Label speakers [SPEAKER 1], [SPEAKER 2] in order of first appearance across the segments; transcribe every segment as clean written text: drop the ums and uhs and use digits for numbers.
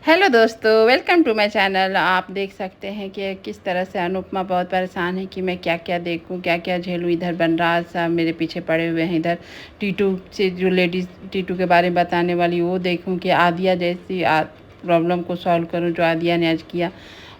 [SPEAKER 1] Hello दोस्तों, welcome to my channel. आप देख सकते हैं कि किस तरह से अनुपमा बहुत परेशान है कि मैं क्या क्या देखूं, क्या क्या झेलूं। इधर बनराज साहब मेरे पीछे पड़े हुए हैं, इधर टीटू से जो लेडीज़ टीटू के बारे में बताने वाली वो देखूं कि आदिया जैसी प्रॉब्लम को सॉल्व करूं जो आदिया ने आज किया।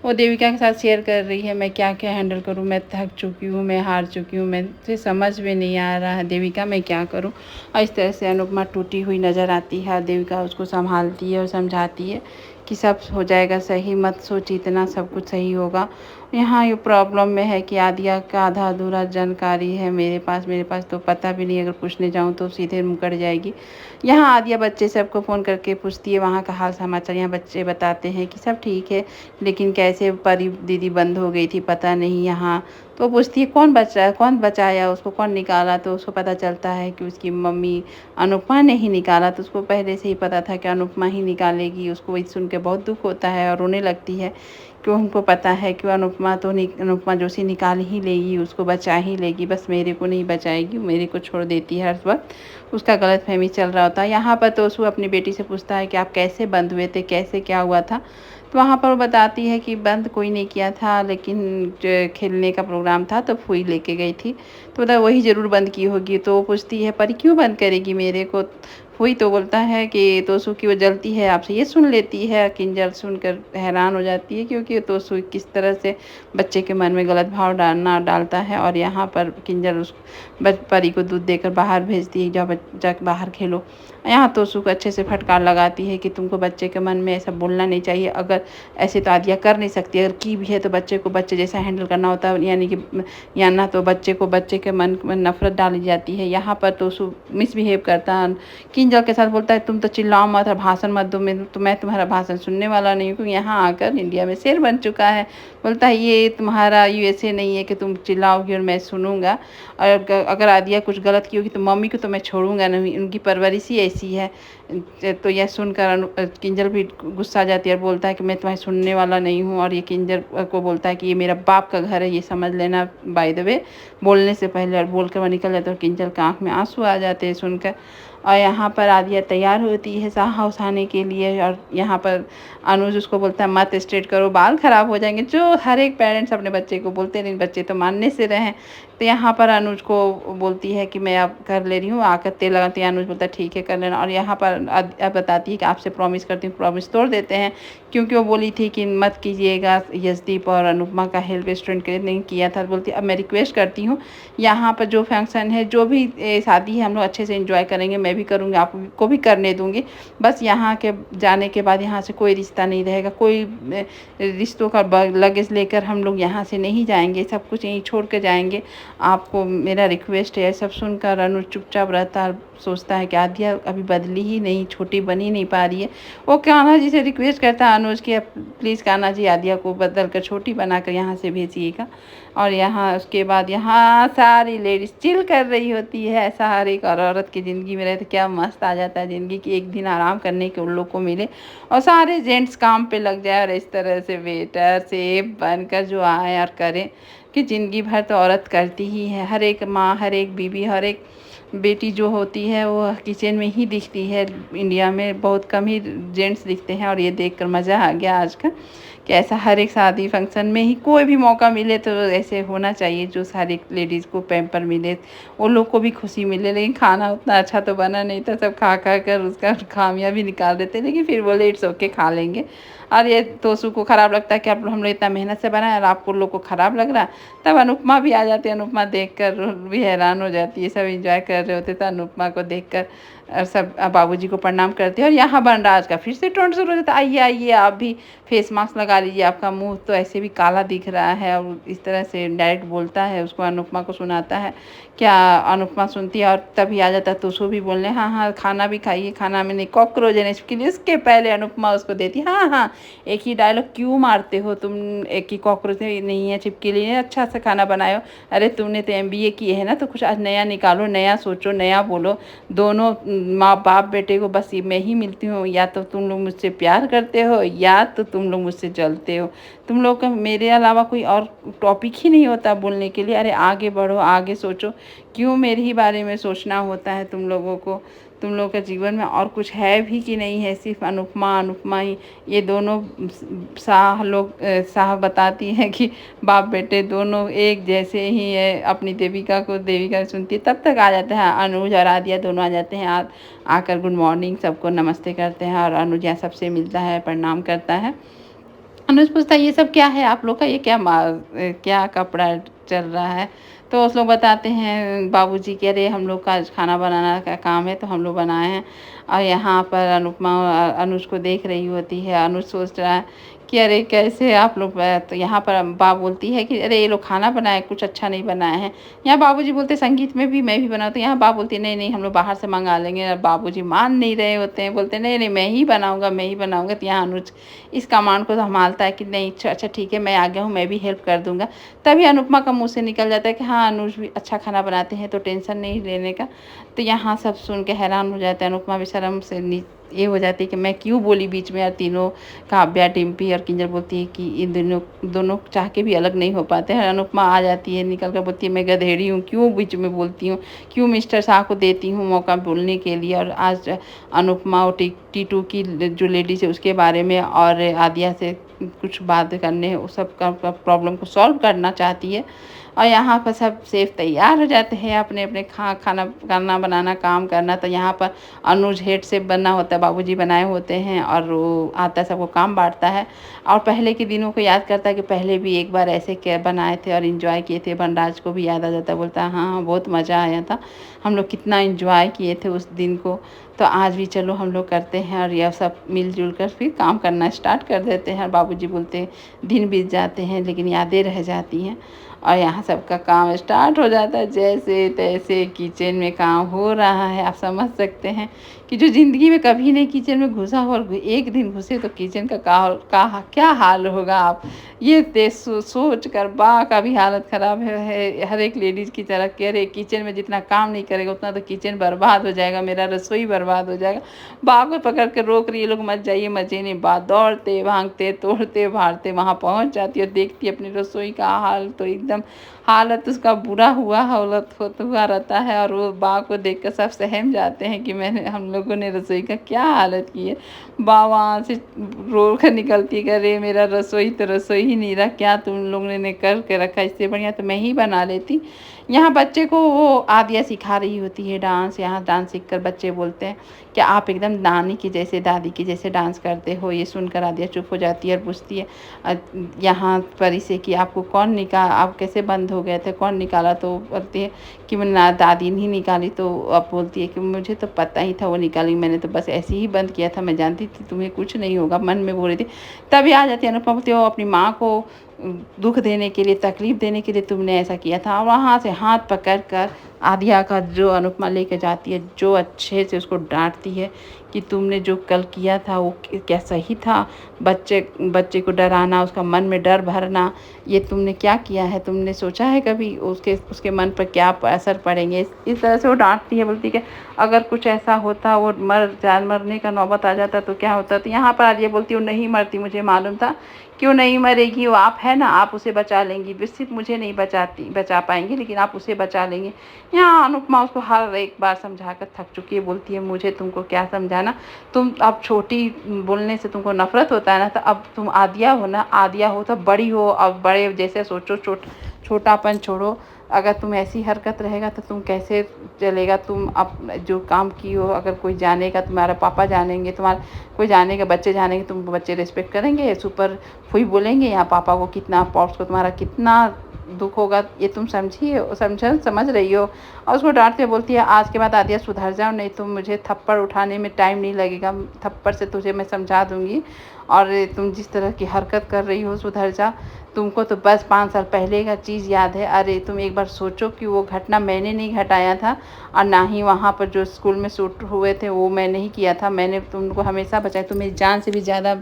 [SPEAKER 1] वो देविका के साथ शेयर कर रही है, मैं क्या क्या हैंडल करूं। मैं थक चुकी हूँ, मैं हार चुकी हूँ, मुझे समझ में नहीं आ रहा है देविका मैं क्या करूं। और इस तरह से अनुपमा टूटी हुई नज़र आती है। देविका उसको संभालती है और समझाती है कि सब हो जाएगा सही, मत सोच इतना, सब कुछ सही होगा। यहाँ ये प्रॉब्लम में है कि आदिया का आधा अधूरा जानकारी है मेरे पास तो पता भी नहीं, अगर पूछने जाऊँ तो सीधे मुकर जाएगी। यहाँ आदिया बच्चे सबको फ़ोन करके पूछती है वहाँ का हाल समाचार। यहाँ बच्चे बताते हैं कि सब ठीक है, लेकिन कैसे परी दीदी बंद हो गई थी पता नहीं। यहाँ तो पूछती है कौन बचाया उसको, कौन निकाला। तो उसको पता चलता है कि उसकी मम्मी अनुपमा ने ही निकाला। तो उसको पहले से ही पता था कि अनुपमा ही निकालेगी। उसको ये सुन के बहुत दुख होता है और रोने लगती है कि उनको पता है कि अनुपमा जोशी निकाल ही लेगी, उसको बचा ही लेगी, बस मेरे को नहीं बचाएगी, मेरे को छोड़ देती है हर वक्त। उसका गलतफहमी चल रहा होता है। यहाँ पर तो उसको अपनी बेटी से पूछता है कि आप कैसे बंद हुए थे, कैसे क्या हुआ था। तो वहाँ पर वो बताती है कि बंद कोई नहीं किया था, लेकिन जो खेलने का प्रोग्राम था तो फूई लेके गई थी, तो बता वही ज़रूर बंद की होगी। तो वो पूछती है पर क्यों बंद करेगी मेरे को। फूई तो बोलता है कि तोसू की वो जलती है आपसे, ये सुन लेती है। किंजल सुनकर हैरान हो जाती है क्योंकि तोसू किस तरह से बच्चे के मन में गलत भाव डालता है। और यहाँ पर किंजल उस परी को दूध देकर बाहर भेजती है, जा बाहर खेलो। यहाँ तोसू को अच्छे से फटकार लगाती है कि तुमको बच्चे के मन में ऐसा बोलना नहीं चाहिए, अगर ऐसे तो आदिया कर नहीं सकती, अगर की भी है तो बच्चे को बच्चे जैसा हैंडल करना होता है, यानी कि या ना तो बच्चे के मन में नफरत डाली जाती है। यहाँ पर तोसू मिसबिहेव करता है, किंजल के साथ बोलता है तुम तो चिल्लाओ मत और भाषण मत दो, मैं तुम्हारा भाषण सुनने वाला नहीं हूँ, क्योंकि यहाँ आकर इंडिया में शेर बन चुका है। बोलता है ये तुम्हारा यूएसए नहीं है कि तुम चिल्लाओगी और मैं सुनूंगा, और अगर आदिया कुछ गलत की होगी तो मम्मी को तो मैं छोड़ूंगा नहीं, उनकी परवरिश ही ऐसी है। तो यह सुनकर किंजल भी गुस्सा आ जाती है और बोलता है कि मैं तुम्हें सुनने वाला नहीं हूँ। और ये किंजल को बोलता है कि ये मेरा बाप का घर है, ये समझ लेना बाय द वे, बोलने से पहले। और बोलकर वह निकल जाता है और किंजल का आँख में आंसू आ जाते हैं सुनकर। और यहाँ पर आदिया तैयार होती है हाउस आने के लिए, और यहाँ पर अनुज उसको बोलता है मत स्ट्रेट करो, बाल ख़राब हो जाएंगे, जो हर एक पेरेंट्स अपने बच्चे को बोलते हैं, लेकिन बच्चे तो मानने से रहें। तो यहाँ पर अनुज को बोलती है कि मैं अब कर ले रही हूँ, आकर तेल लगाती है। अनुज बोलता है ठीक है कर लेना। और यहाँ पर अब बताती है कि आपसे प्रॉमिस करती हूँ, प्रॉमिस तोड़ देते हैं, क्योंकि वो बोली थी कि मत कीजिएगा यशदीप और अनुपमा का हेल्प स्टूडेंट के लिए, नहीं किया था। बोलती अब मैं रिक्वेस्ट करती हूँ, यहाँ पर जो फंक्शन है, जो भी शादी है, हम लोग अच्छे से एंजॉय करेंगे, मैं भी करूँगी, आपको भी करने दूँगी। बस यहाँ के जाने के बाद यहाँ से कोई रिश्ता नहीं रहेगा, कोई रिश्तों का लगेज लेकर हम लोग यहाँ से नहीं जाएंगे, सब कुछ यहीं छोड़ कर जाएंगे, आपको मेरा रिक्वेस्ट है। सब सुनकर अनुज चुपचाप रहता है, सोचता है कि आदिया अभी बदली ही नहीं, छोटी बनी नहीं पा रही है। वो कान्हा जी से रिक्वेस्ट करता है अनुज कि प्लीज़ कान्हा जी आदिया को बदल कर छोटी बनाकर यहाँ से भेजिएगा। और यहाँ उसके बाद यहाँ सारी लेडीज चिल कर रही होती है। ऐसा हर एक औरत की ज़िंदगी में रहे तो क्या मस्त आ जाता है ज़िंदगी की, एक दिन आराम करने के उन लोग को मिले और सारे जेंट्स काम पे लग जाए, और इस तरह से वेटर से बनकर जो आए और करें कि ज़िंदगी भर तो औरत करती ही है। हर एक माँ, हर एक बीवी, हर एक बेटी जो होती है वो किचन में ही दिखती है। इंडिया में बहुत कम ही जेंट्स दिखते हैं। और ये देखकर मज़ा आ गया आज का कि ऐसा हर एक शादी फंक्शन में ही कोई भी मौका मिले तो ऐसे होना चाहिए, जो सारी लेडीज़ को पैम्पर मिले, वो लोग को भी खुशी मिले। लेकिन खाना उतना अच्छा तो बना नहीं था, सब खा खा कर उसका खामियां भी निकाल देते, लेकिन फिर बोले इट्स ओके खा लेंगे। और ये तोसू को ख़राब लगता है कि आप हम लोग इतना मेहनत से बनाए और आपको लोग को ख़राब लग रहा है। तब अनुपमा भी आ जाती है, अनुपमा देखकर भी हैरान हो जाती है। सब एंजॉय कर रहे होते थे अनुपमा को देखकर, और सब बाबूजी को प्रणाम करते हैं। और यहाँ बनराज का फिर से टोन शुरू हो जाता है, आइए आइए आप भी फेस मास्क लगा लीजिए, आपका मुंह तो ऐसे भी काला दिख रहा है। और इस तरह से डायरेक्ट बोलता है, उसको अनुपमा को सुनाता है। क्या अनुपमा सुनती है और तभी आ जाता है तो उसको भी बोलने, हाँ हाँ खाना भी खाइए, खाना में नहीं कॉकरोच है इसके लिए। उसके पहले अनुपमा उसको देती, हाँ हाँ एक ही डायलॉग क्यों मारते हो तुम, एक ही कॉकरोच नहीं है छिपकली नहीं, अच्छा सा खाना बनाए हो। अरे तुमने तो एमबीए किए है ना, तो कुछ आज नया निकालो, नया सोचो, नया बोलो। दोनों माँ बाप बेटे को बस मैं ही मिलती हूँ, या तो तुम लोग मुझसे प्यार करते हो या तो तुम लोग मुझसे जलते हो। तुम लोग का मेरे अलावा कोई और टॉपिक ही नहीं होता बोलने के लिए। अरे आगे बढ़ो, आगे सोचो, क्यों मेरे ही बारे में सोचना होता है तुम लोगों को। तुम लोग के जीवन में और कुछ है भी कि नहीं है, सिर्फ अनुपमा अनुपमा ही। ये दोनों शाह लोग शाह बताती हैं कि बाप बेटे दोनों एक जैसे ही है। अपनी देविका सुनती है, तब तक आ जाते हैं अनुज और आदिया, दोनों आ जाते हैं। आकर गुड मॉर्निंग सबको नमस्ते करते हैं और अनुज यहाँ सबसे मिलता है, प्रणाम करता है। अनुज पूछता है ये सब क्या है आप लोग का, ये क्या कपड़ा चल रहा है। तो उस लोग बताते हैं बाबूजी कह रहे हम लोग का खाना बनाना का काम है तो हम लोग बनाए हैं। और यहाँ पर अनुपमा अनुज को देख रही होती है। अनुज सोच रहा है कि अरे कैसे आप लोग, तो यहाँ पर बाप बोलती है कि अरे ये लोग खाना बनाए कुछ अच्छा नहीं बनाए हैं। यहाँ बाबूजी बोलते संगीत में भी मैं भी बनाऊँ, तो यहाँ बाप बोलती है नहीं नहीं हम लोग बाहर से मंगा लेंगे। और बाबूजी मान नहीं रहे होते हैं, बोलते नहीं नहीं मैं ही बनाऊँगा। तो यहाँ अनुज इस कमांड को संभालता है कि नहीं अच्छा ठीक है मैं आ गया हूँ, मैं भी हेल्प कर दूँगा। तभी अनुपमा का मुँह से निकल जाता है कि हाँ अनुज भी अच्छा खाना बनाते हैं तो टेंशन नहीं लेने का। तो यहाँ सब सुन के हैरान हो जाते हैं। अनुपमा भी शर्म से ये हो जाती है कि मैं क्यों बोली बीच में। और तीनों काव्या, डिम्पी और किंजल बोलती है कि इन दोनों चाह के भी अलग नहीं हो पाते हैं। अनुपमा आ जाती है, निकल कर बोलती है मैं गधेड़ी हूँ, क्यों बीच में बोलती हूँ, क्यों मिस्टर शाह को देती हूँ मौका बोलने के लिए। और आज अनुपमा और टीटू की जो लेडीज है उसके बारे में और आदिया से कुछ बात करने, उस सब का प्रॉब्लम को सॉल्व करना चाहती है। और यहाँ पर सब सेफ तैयार हो जाते हैं अपने अपने खाना बनाना काम करना। तो यहाँ पर अनुज हेड से बना होता है, बाबूजी बनाए होते हैं और वो आता है सबको काम बांटता है। और पहले के दिनों को याद करता है कि पहले भी एक बार ऐसे क्या बनाए थे और इन्जॉय किए थे। बनराज को भी याद आ जाता है, बोलता है हाँ बहुत मज़ा आया था, हम लोग कितना इन्जॉय किए थे उस दिन को। तो आज भी चलो हम लोग करते हैं और यह सब मिलजुल कर फिर काम करना स्टार्ट कर देते हैं। बाबूजी बोलते हैं दिन बीत जाते हैं लेकिन यादें रह जाती हैं। और यहाँ सबका काम स्टार्ट हो जाता है, जैसे तैसे किचन में काम हो रहा है। आप समझ सकते हैं कि जो ज़िंदगी में कभी नहीं किचन में घुसा हो और एक दिन घुसे तो किचन का क्या हाल होगा। आप ये सोच कर बा का भी हालत ख़राब है हर एक लेडीज़ की तरह। कह रहे किचन में जितना काम नहीं करेगा उतना तो किचन बर्बाद हो जाएगा, मेरा रसोई बर्बाद हो जाएगा। बा को पकड़ कर रोक रही है, लोग मत जाइए मजे नहीं। बा दौड़ते भागते तोड़ते भागते वहाँ पहुँच जाती है और देखती है अपनी रसोई का हाल, तो एकदम हालत उसका बुरा हालत हुआ रहता है। और वो बा को देख कर सब सहम जाते हैं कि हम लोगों ने रसोई का क्या हालत की है। बा वहाँ से रो कर निकलती है, अरे मेरा रसोई तो रसोई ही नहीं रहा, क्या तुम लोगों ने करके रखा, इससे बढ़िया तो मैं ही बना लेती। यहाँ बच्चे को वो आदिया सिखा रही होती है डांस। यहाँ डांस सीखकर बच्चे बोलते हैं कि आप एकदम नानी की जैसे, दादी की जैसे डांस करते हो। ये सुनकर आदिया चुप हो जाती है और पूछती है यहाँ परी से कि आपको आप कैसे बंद हो गए थे, कौन निकाला। तो बोलती है कि मैं दादी नहीं निकाली। तो अब बोलती है कि मुझे तो पता ही था वो निकाली, मैंने तो बस ऐसे ही बंद किया था, मैं जानती थी तुम्हें कुछ नहीं होगा, मन में बोल रही थी। तभी आ जाती है अनुपमा, बोलती है अपनी माँ को दुख देने के लिए, तकलीफ देने के लिए तुमने ऐसा किया था। और वहाँ से हाथ पकड़ कर आदिया का जो अनुपमा लेकर जाती है, जो अच्छे से उसको डांटती है कि तुमने जो कल किया था वो क्या सही था। बच्चे को डराना, उसका मन में डर भरना, ये तुमने क्या किया है। तुमने सोचा है कभी उसके मन पर क्या असर पड़ेंगे। इस तरह से वो डांटती है, बोलती है कि अगर कुछ ऐसा होता, वो मरने का नौबत आ जाता तो क्या होता। तो यहाँ पर आदिया बोलती है वो नहीं मरती, मुझे मालूम था। क्यों नहीं मरेगी, वो आप है ना, आप उसे बचा लेंगी। सिर्फ मुझे नहीं बचा पाएंगी लेकिन आप उसे बचा लेंगी। यहाँ अनुपमा उसको हर एक बार समझा कर थक चुकी है, बोलती है मुझे तुमको क्या समझाना, तुम अब छोटी बोलने से तुमको नफरत होता है ना, तो अब तुम आदिया हो ना, आदिया हो तो बड़ी हो, अब बड़े जैसे सोचो, छोटापन छोड़ो। अगर तुम ऐसी हरकत रहेगा तो तुम कैसे चलेगा। तुम अब जो काम की हो अगर कोई जानेगा, तुम्हारा पापा जानेंगे, तुम्हारा कोई जानेगा, बच्चे जानेंगे, तुम बच्चे रिस्पेक्ट करेंगे, सुपर फुई बोलेंगे या पापा को कितना, पॉप्स को तुम्हारा कितना दुख होगा, ये तुम समझ रही हो। और उसको डांटते बोलती है आज के बाद आदिया सुधर जाओ, नहीं तो मुझे थप्पड़ उठाने में टाइम नहीं लगेगा, थप्पड़ से तुझे मैं समझा दूंगी। और तुम जिस तरह की हरकत कर रही हो सुधर जा। तुमको तो बस 5 साल पहले का चीज़ याद है। अरे तुम एक बार सोचो कि वो घटना मैंने नहीं घटाया था और ना ही वहाँ पर जो स्कूल में शूट हुए थे वो मैं नहीं किया था। मैंने तुमको हमेशा बचाया, तुम मेरी जान से भी ज़्यादा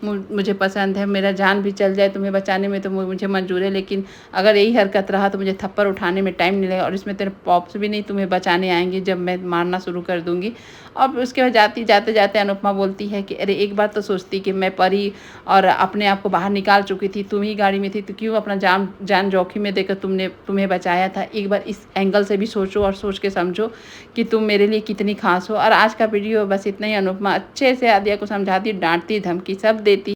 [SPEAKER 1] मुझे पसंद है। मेरा जान भी चल जाए तुम्हें बचाने में तो मुझे मंजूर है, लेकिन अगर यही हरकत रहा तो मुझे थप्पड़ उठाने में टाइम नहीं लगेगा। और इसमें तेरे पॉप्स भी नहीं तुम्हें बचाने आएंगे जब मैं मारना शुरू कर दूँगी। अब उसके बाद जाते जाते अनुपमा बोलती है कि अरे एक बार तो सोचती कि मैं परी और अपने आप को बाहर निकाल चुकी थी, तुम ही गाड़ी बीमारी में थी तो क्यों अपना जान जोखिम में देकर तुम्हें बचाया था। एक बार इस एंगल से भी सोचो और सोच के समझो कि तुम मेरे लिए कितनी ख़ास हो। और आज का वीडियो बस इतना ही। अनुपमा अच्छे से आदिया को समझाती, डाँटती, धमकी सब देती।